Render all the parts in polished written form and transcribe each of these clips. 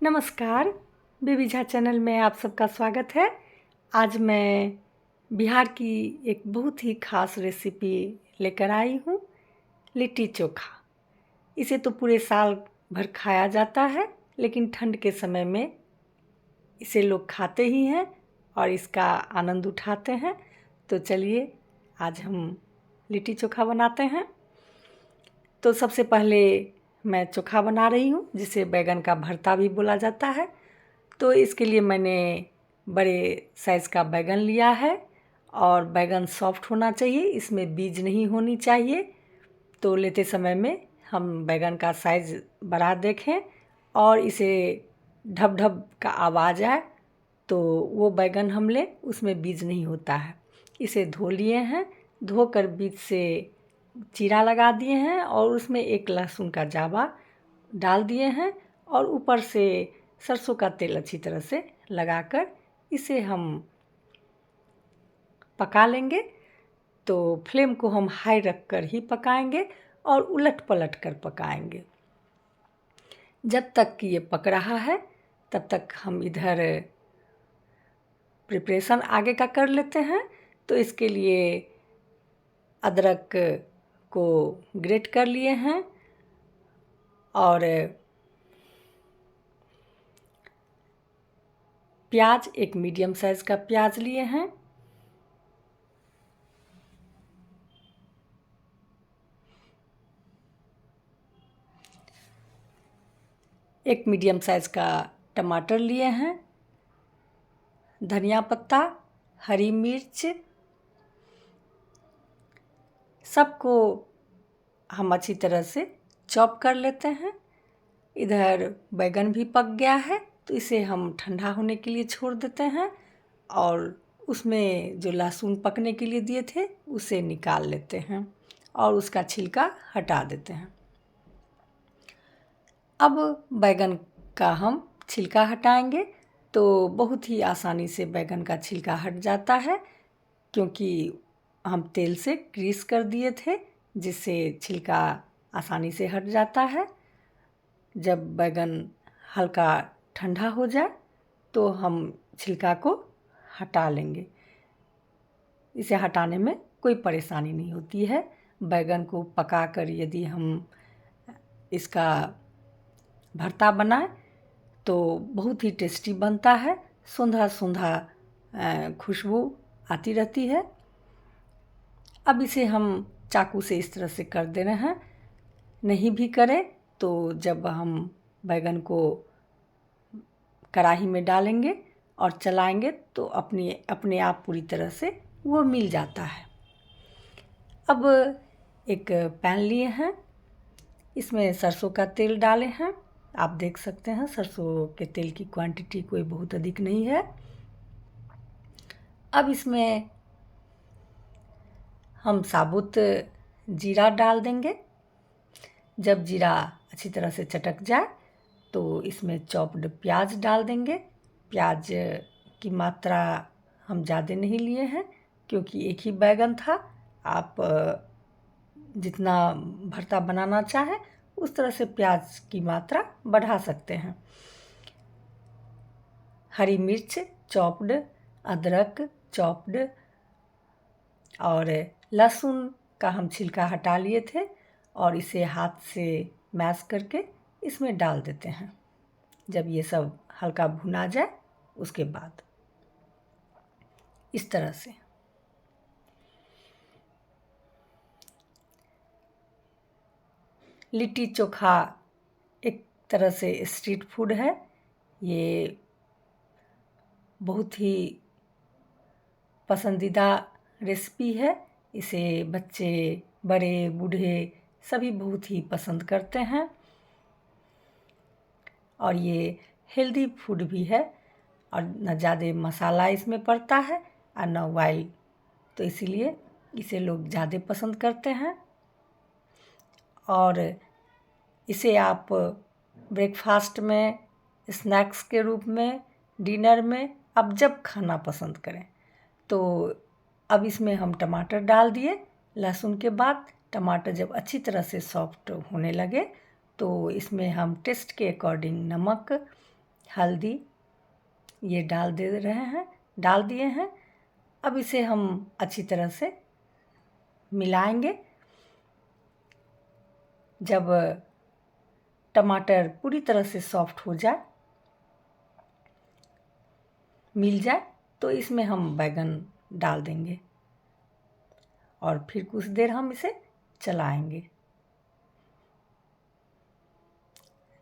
नमस्कार, baby Jha channel में आप सबका स्वागत है। आज मैं बिहार की एक बहुत ही ख़ास रेसिपी लेकर आई हूँ, लिट्टी चोखा। इसे तो पूरे साल भर खाया जाता है, लेकिन ठंड के समय में इसे लोग खाते ही हैं और इसका आनंद उठाते हैं। तो चलिए आज हम लिट्टी चोखा बनाते हैं। तो सबसे पहले मैं चोखा बना रही हूँ, जिसे बैंगन का भरता भी बोला जाता है। तो इसके लिए मैंने बड़े साइज़ का बैंगन लिया है और बैंगन सॉफ्ट होना चाहिए, इसमें बीज नहीं होनी चाहिए। तो लेते समय में हम बैंगन का साइज़ बड़ा देखें और इसे ढब ढब का आवाज़ आए तो वो बैंगन हम लें, उसमें बीज नहीं होता है। इसे धो लिए हैं, धोकर बीज से चीरा लगा दिए हैं और उसमें एक लहसुन का जावा डाल दिए हैं और ऊपर से सरसों का तेल अच्छी तरह से लगाकर इसे हम पका लेंगे। तो फ्लेम को हम हाई रख कर ही पकाएंगे और उलट पलट कर पकाएंगे। जब तक कि ये पक रहा है तब तक हम इधर प्रिपरेशन आगे का कर लेते हैं। तो इसके लिए अदरक को ग्रेट कर लिए हैं और प्याज, एक मीडियम साइज़ का प्याज लिए हैं। एक मीडियम साइज़ का टमाटर लिए हैं। धनिया पत्ता, हरी मिर्च, सबको हम अच्छी तरह से चॉप कर लेते हैं। इधर बैगन भी पक गया है, तो इसे हम ठंडा होने के लिए छोड़ देते हैं और उसमें जो लहसुन पकने के लिए दिए थे उसे निकाल लेते हैं और उसका छिलका हटा देते हैं। अब बैगन का हम छिलका हटाएंगे तो बहुत ही आसानी से बैगन का छिलका हट जाता है, क्योंकि हम तेल से ग्रीस कर दिए थे, जिससे छिलका आसानी से हट जाता है। जब बैगन हल्का ठंडा हो जाए तो हम छिलका को हटा लेंगे। इसे हटाने में कोई परेशानी नहीं होती है। बैगन को पकाकर यदि हम इसका भरता बनाएं तो बहुत ही टेस्टी बनता है। सूंधा सूंधा खुशबू आती रहती है। अब इसे हम चाकू से इस तरह से कर दे रहे हैं। नहीं भी करें तो जब हम बैगन को कढ़ाई में डालेंगे और चलाएंगे तो अपने आप पूरी तरह से वो मिल जाता है। अब एक पैन लिए हैं, इसमें सरसों का तेल डाले हैं। आप देख सकते हैं सरसों के तेल की क्वांटिटी कोई बहुत अधिक नहीं है। अब इसमें हम साबुत जीरा डाल देंगे। जब जीरा अच्छी तरह से चटक जाए तो इसमें चॉप्ड प्याज डाल देंगे। प्याज की मात्रा हम ज़्यादा नहीं लिए हैं, क्योंकि एक ही बैगन था। आप जितना भरता बनाना चाहें उस तरह से प्याज की मात्रा बढ़ा सकते हैं। हरी मिर्च चॉप्ड, अदरक चॉप्ड और लहसुन का हम छिलका हटा लिए थे और इसे हाथ से मैश करके इसमें डाल देते हैं। जब ये सब हल्का भुना जाए उसके बाद इस तरह से लिट्टी चोखा एक तरह से स्ट्रीट फूड है। ये बहुत ही पसंदीदा रेसिपी है। इसे बच्चे, बड़े, बूढ़े सभी बहुत ही पसंद करते हैं और ये हेल्दी फूड भी है और न ज़्यादा मसाला इसमें पड़ता है और न ऑयल, तो इसीलिए इसे लोग ज़्यादा पसंद करते हैं। और इसे आप ब्रेकफास्ट में, स्नैक्स के रूप में, डिनर में आप जब खाना पसंद करें। तो अब इसमें हम टमाटर डाल दिए लहसुन के बाद। टमाटर जब अच्छी तरह से सॉफ्ट होने लगे तो इसमें हम टेस्ट के अकॉर्डिंग नमक हल्दी ये डाल दिए हैं। अब इसे हम अच्छी तरह से मिलाएंगे। जब टमाटर पूरी तरह से सॉफ्ट हो जाए, मिल जाए, तो इसमें हम बैगन डाल देंगे और फिर कुछ देर हम इसे चलाएंगे,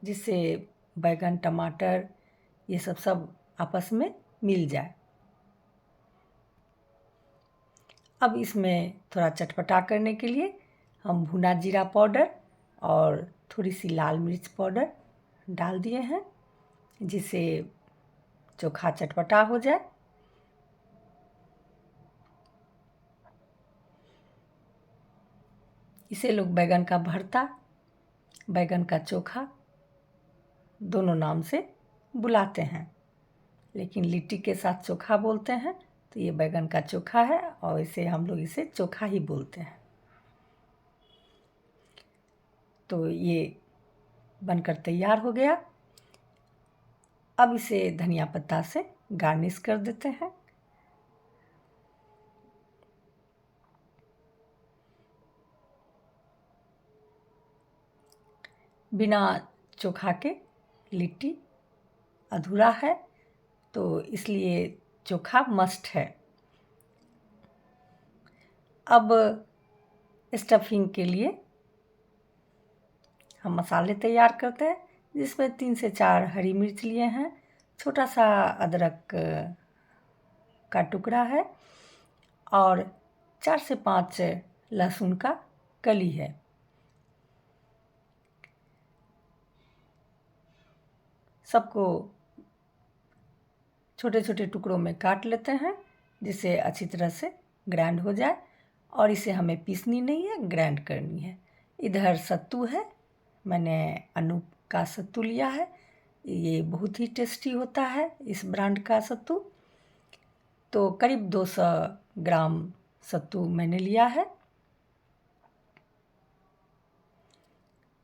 जिससे बैगन टमाटर ये सब आपस में मिल जाए। अब इसमें थोड़ा चटपटा करने के लिए हम भुना जीरा पाउडर और थोड़ी सी लाल मिर्च पाउडर डाल दिए हैं, जिससे चोखा चटपटा हो जाए। इसे लोग बैगन का भरता, बैगन का चोखा दोनों नाम से बुलाते हैं, लेकिन लिट्टी के साथ चोखा बोलते हैं। तो ये बैगन का चोखा है और हम लोग इसे चोखा ही बोलते हैं। तो ये बनकर तैयार हो गया। अब इसे धनिया पत्ता से गार्निश कर देते हैं। बिना चोखा के लिट्टी अधूरा है, तो इसलिए चोखा मस्ट है। अब स्टफिंग के लिए हम मसाले तैयार करते हैं, जिसमें 3 से 4 हरी मिर्च लिए हैं, छोटा सा अदरक का टुकड़ा है और 4 से 5 लहसुन का कली है। सबको छोटे छोटे टुकड़ों में काट लेते हैं, जिससे अच्छी तरह से ग्राइंड हो जाए। और इसे हमें पीसनी नहीं है, ग्राइंड करनी है। इधर सत्तू है, मैंने अनूप का सत्तू लिया है। ये बहुत ही टेस्टी होता है, इस ब्रांड का सत्तू। तो करीब 200 ग्राम सत्तू मैंने लिया है।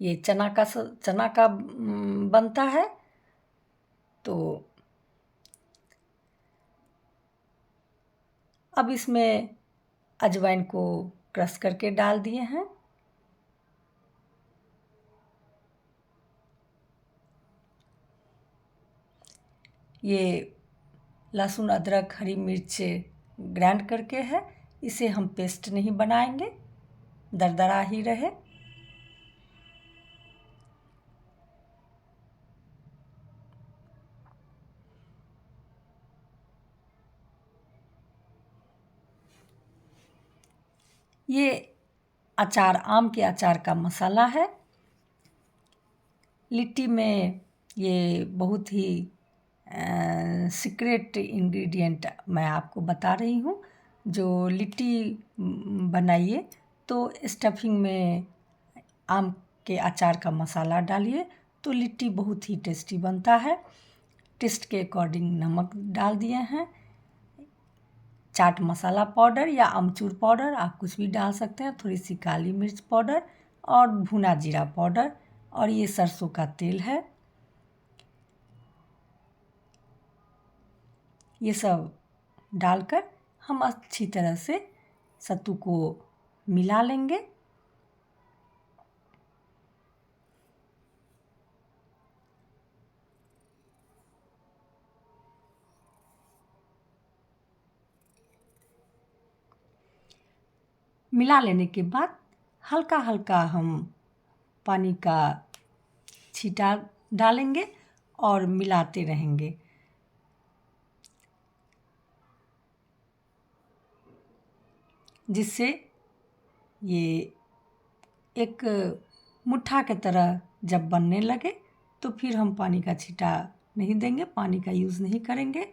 ये चना का बनता है। तो अब इसमें अजवाइन को क्रश करके डाल दिए हैं। ये लहसुन अदरक हरी मिर्च ग्राइंड करके है, इसे हम पेस्ट नहीं बनाएंगे, दरदरा ही रहे। ये अचार, आम के अचार का मसाला है। लिट्टी में ये बहुत ही सीक्रेट इंग्रेडिएंट मैं आपको बता रही हूँ। जो लिट्टी बनाइए तो स्टफिंग में आम के अचार का मसाला डालिए, तो लिट्टी बहुत ही टेस्टी बनता है। टेस्ट के अकॉर्डिंग नमक डाल दिए हैं। चाट मसाला पाउडर या अमचूर पाउडर आप कुछ भी डाल सकते हैं। थोड़ी सी काली मिर्च पाउडर और भुना जीरा पाउडर, और ये सरसों का तेल है। ये सब डालकर हम अच्छी तरह से सत्तू को मिला लेंगे। मिला लेने के बाद हल्का हल्का हम पानी का छींटा डालेंगे और मिलाते रहेंगे। जिससे ये एक मुट्ठा की तरह जब बनने लगे, तो फिर हम पानी का छींटा नहीं देंगे, पानी का यूज़ नहीं करेंगे।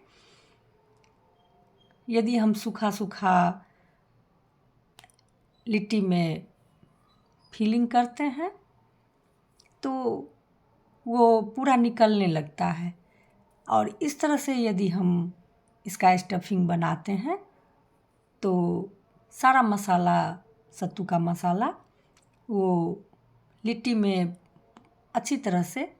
यदि हम सूखा सूखा लिट्टी में फिलिंग करते हैं तो वो पूरा निकलने लगता है। और इस तरह से यदि हम इसका स्टफिंग बनाते हैं तो सारा मसाला, सत्तू का मसाला, वो लिट्टी में अच्छी तरह से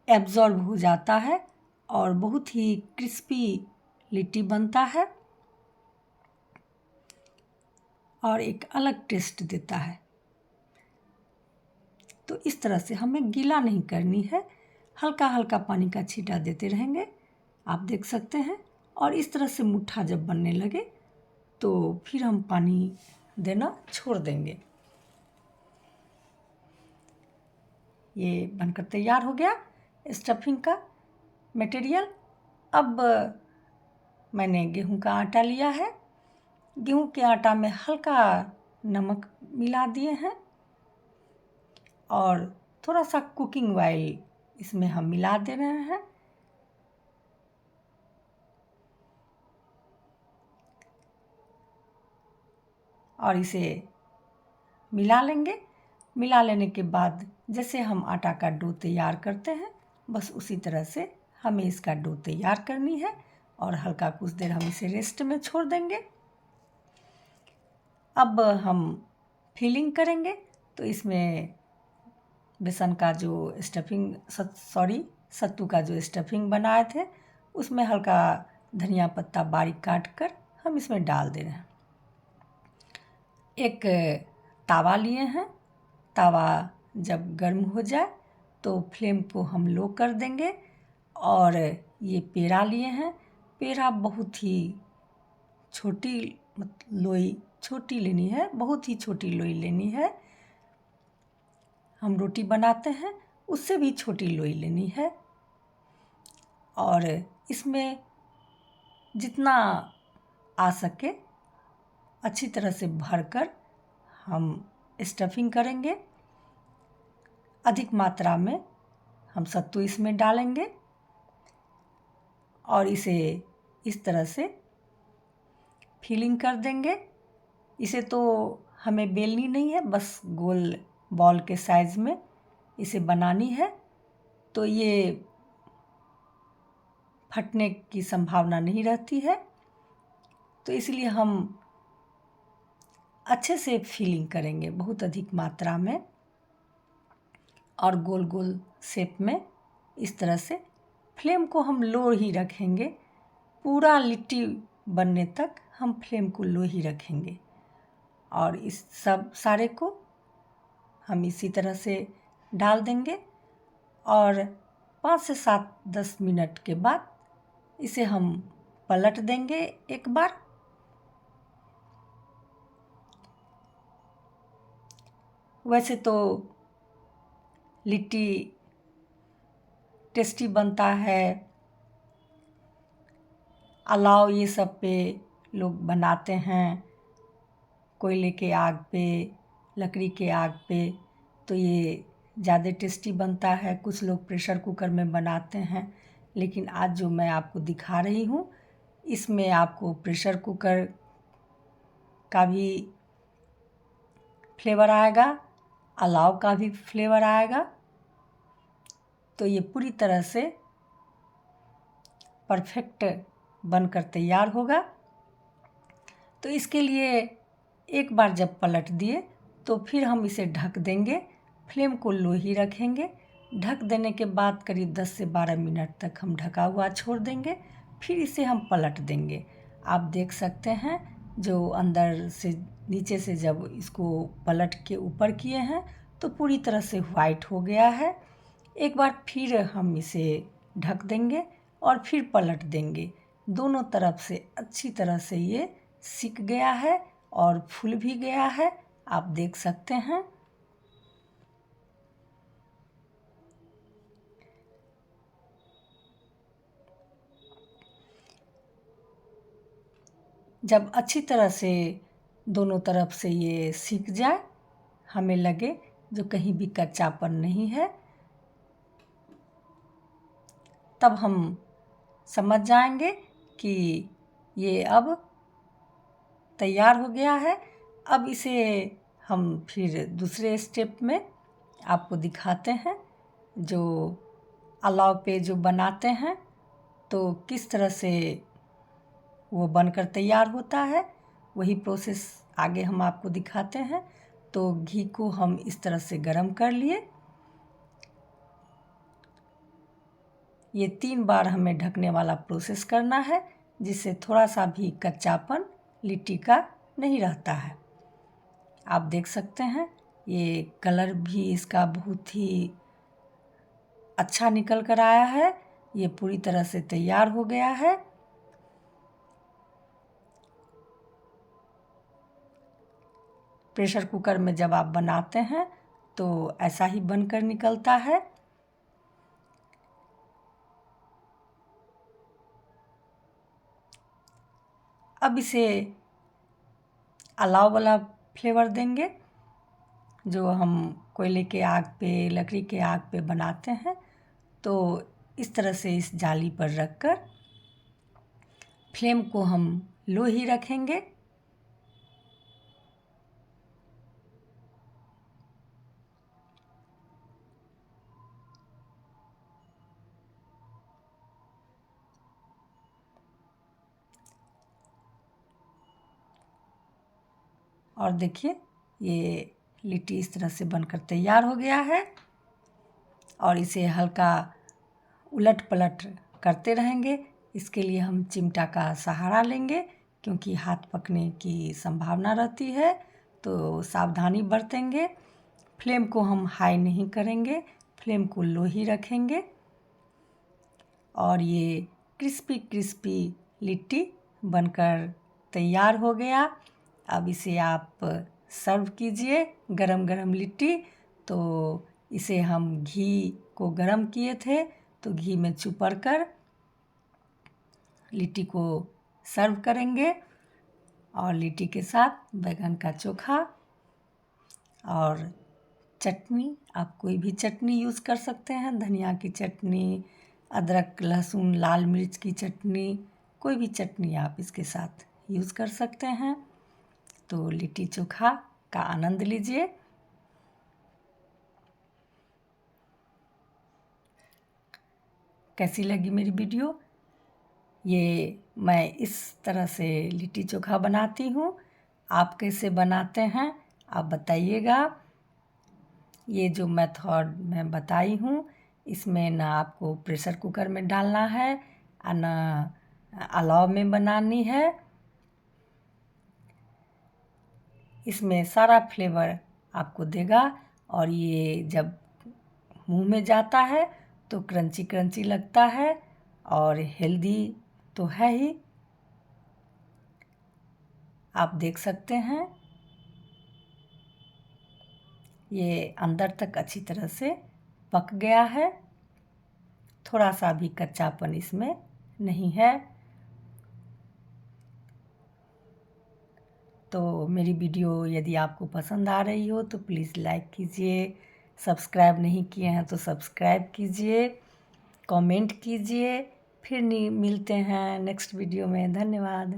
एब्जॉर्ब हो जाता है और बहुत ही क्रिस्पी लिट्टी बनता है और एक अलग टेस्ट देता है। तो इस तरह से हमें गीला नहीं करनी है, हल्का हल्का पानी का छींटा देते रहेंगे, आप देख सकते हैं। और इस तरह से मुट्ठा जब बनने लगे तो फिर हम पानी देना छोड़ देंगे। ये बनकर तैयार हो गया स्टफिंग का मटेरियल। अब मैंने गेहूं का आटा लिया है, गेहूं के आटा में हल्का नमक मिला दिए हैं और थोड़ा सा कुकिंग ऑयल इसमें हम मिला दे रहे हैं। और इसे मिला लेंगे। मिला लेने के बाद जैसे हम आटा का डो तैयार करते हैं, बस उसी तरह से हमें इसका डो तैयार करनी है और हल्का कुछ देर हम इसे रेस्ट में छोड़ देंगे। अब हम फिलिंग करेंगे। तो इसमें बेसन का जो सत्तू का जो स्टफिंग बनाए थे, उसमें हल्का धनिया पत्ता बारीक काट कर हम इसमें डाल दे रहे हैं। एक तावा लिए हैं, तावा जब गर्म हो जाए तो फ्लेम को हम लो कर देंगे। और ये पेड़ा लिए हैं, पेड़ा बहुत ही छोटी लोई छोटी लेनी है, बहुत ही छोटी लोई लेनी है। हम रोटी बनाते हैं उससे भी छोटी लोई लेनी है। और इसमें जितना आ सके अच्छी तरह से भरकर हम स्टफिंग करेंगे। अधिक मात्रा में हम सत्तू इसमें डालेंगे और इसे इस तरह से फिलिंग कर देंगे। इसे तो हमें बेलनी नहीं है, बस गोल बॉल के साइज़ में इसे बनानी है। तो ये फटने की संभावना नहीं रहती है, तो इसलिए हम अच्छे से फिलिंग करेंगे बहुत अधिक मात्रा में और गोल गोल शेप में। इस तरह से फ्लेम को हम लो ही रखेंगे, पूरा लिट्टी बनने तक हम फ्लेम को लो ही रखेंगे। और इस सब सारे को हम इसी तरह से डाल देंगे और 5 से 7-10 मिनट के बाद इसे हम पलट देंगे एक बार। वैसे तो लिट्टी टेस्टी बनता है, अलाव ये सब पे लोग बनाते हैं, कोयले के आग पे, लकड़ी के आग पे, तो ये ज़्यादा टेस्टी बनता है। कुछ लोग प्रेशर कुकर में बनाते हैं, लेकिन आज जो मैं आपको दिखा रही हूँ इसमें आपको प्रेशर कुकर का भी फ्लेवर आएगा, अलाव का भी फ्लेवर आएगा। तो ये पूरी तरह से परफेक्ट बनकर तैयार होगा। तो इसके लिए एक बार जब पलट दिए तो फिर हम इसे ढक देंगे, फ्लेम को लो ही रखेंगे। ढक देने के बाद करीब 10 से 12 मिनट तक हम ढका हुआ छोड़ देंगे, फिर इसे हम पलट देंगे। आप देख सकते हैं जो अंदर से नीचे से जब इसको पलट के ऊपर किए हैं तो पूरी तरह से वाइट हो गया है। एक बार फिर हम इसे ढक देंगे और फिर पलट देंगे। दोनों तरफ से अच्छी तरह से ये सिक गया है और फूल भी गया है, आप देख सकते हैं। जब अच्छी तरह से दोनों तरफ से ये सिक जाए, हमें लगे जो कहीं भी कच्चापन नहीं है, तब हम समझ जाएंगे कि ये अब तैयार हो गया है। अब इसे हम फिर दूसरे स्टेप में आपको दिखाते हैं, जो अलाव पे जो बनाते हैं तो किस तरह से वो बनकर तैयार होता है, वही प्रोसेस आगे हम आपको दिखाते हैं। तो घी को हम इस तरह से गरम कर लिए, ये 3 बार हमें ढकने वाला प्रोसेस करना है, जिससे थोड़ा सा भी कच्चापन लिट्टी का नहीं रहता है। आप देख सकते हैं ये कलर भी इसका बहुत ही अच्छा निकल कर आया है। ये पूरी तरह से तैयार हो गया है। प्रेशर कुकर में जब आप बनाते हैं तो ऐसा ही बनकर निकलता है। अब इसे अलाव वाला फ्लेवर देंगे, जो हम कोयले के आग पे, लकड़ी के आग पे बनाते हैं। तो इस तरह से इस जाली पर रखकर फ्लेम को हम लो ही रखेंगे। और देखिए ये लिट्टी इस तरह से बनकर तैयार हो गया है। और इसे हल्का उलट पलट करते रहेंगे। इसके लिए हम चिमटा का सहारा लेंगे, क्योंकि हाथ पकने की संभावना रहती है, तो सावधानी बरतेंगे। फ्लेम को हम हाई नहीं करेंगे, फ्लेम को लो ही रखेंगे। और ये क्रिस्पी क्रिस्पी लिट्टी बनकर तैयार हो गया। अब इसे आप सर्व कीजिए गरम गरम लिट्टी। तो इसे हम घी को गरम किए थे, तो घी में चुपड़ कर लिट्टी को सर्व करेंगे। और लिट्टी के साथ बैंगन का चोखा और चटनी, आप कोई भी चटनी यूज़ कर सकते हैं। धनिया की चटनी, अदरक लहसुन लाल मिर्च की चटनी, कोई भी चटनी आप इसके साथ यूज़ कर सकते हैं। तो लिट्टी चोखा का आनंद लीजिए। कैसी लगी मेरी वीडियो? ये मैं इस तरह से लिट्टी चोखा बनाती हूँ। आप कैसे बनाते हैं आप बताइएगा। ये जो मेथड मैं बताई हूँ, इसमें ना आपको प्रेशर कुकर में डालना है और ना अलाव में बनानी है। इसमें सारा फ्लेवर आपको देगा। और ये जब मुंह में जाता है तो क्रंची क्रंची लगता है और हेल्दी तो है ही। आप देख सकते हैं ये अंदर तक अच्छी तरह से पक गया है, थोड़ा सा भी कच्चापन इसमें नहीं है। तो मेरी वीडियो यदि आपको पसंद आ रही हो तो प्लीज़ लाइक कीजिए, सब्सक्राइब नहीं किए हैं तो सब्सक्राइब कीजिए, कमेंट कीजिए। फिर मिलते हैं नेक्स्ट वीडियो में। धन्यवाद।